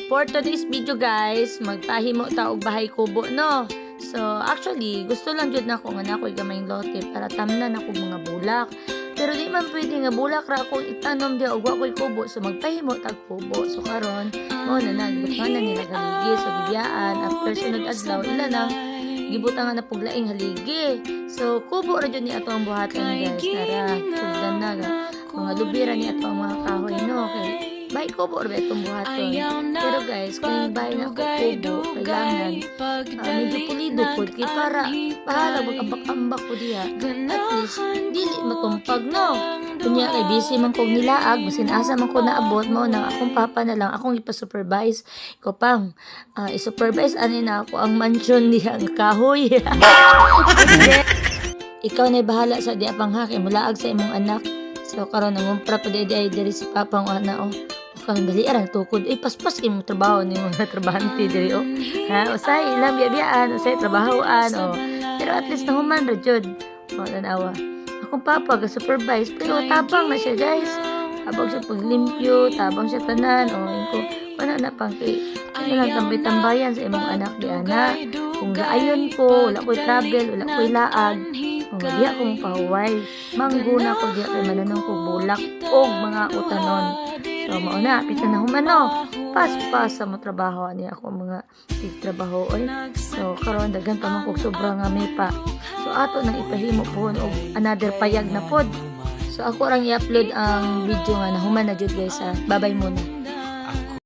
For today's video guys, magpahimo ta og bahay kubo no. So actually, gusto lang jud nako nga nakoy gamayng lote para tamnan ako mga bulak. Pero di man pwede nga bulak ra akong itanom di og wa koy kubo, so magpahimo tag kubo. So karon mo na nagbutan na nila haligi so gibiyaan after sunod adlaw ila na gibutangan na puglaing haligi. So kubo ra jud ni ato ang buhaton guys. Tara, sugdan na mga lubira ni ato ang mga kahoy no. Okay. Bahay kubo rin itong buhaton. Pero guys, kung yung bahay na kubo, kailangan medyo pulido po. Kaya para bahala mag-ambak-ambak ko diya. At least, dili matumpag no. Kunya kay busy man kong nilaag, masin asa man ko naabot mo nang akong papa na lang akong ipa-supervise. Ikaw pang, i-supervise ani na ako ang mansion niya ang kahoy. Ikaw na bahala sa diya pang haki, mulaag sa imong anak. So karon nangumpra pa ay diri si papang ana oh. Kang dali arang tukod paspas kay mo trabaho ni mga trabahante diri oh. Ha, usay ilang biyaan, usay trabahoan oh. Pero at least nahuman ra jud. Oh, tanawa. Akong papa ga supervise pero tabang na siya guys. Tabang siya paglimpyo, tabang siya tanan oh. Ko wala na pang kay ano lang tambay-tambayan sa imong anak di ana. Kung gaayon ko, wala ko'y travel, wala ko'y laag. Kung diya kong pahuway, mangguna ko diya kay mananong ko bulak o mga utanon. So, mauna, pita na humano. Pas-pas sa mo trabaho niya ako mga tigtrabaho. So, karon dagan pa man kog sobrang may pa. So, ato nang ipahimo po og another payag na pod. So, ako rang i-upload ang video nga na human na jud guys ha. Babay muna.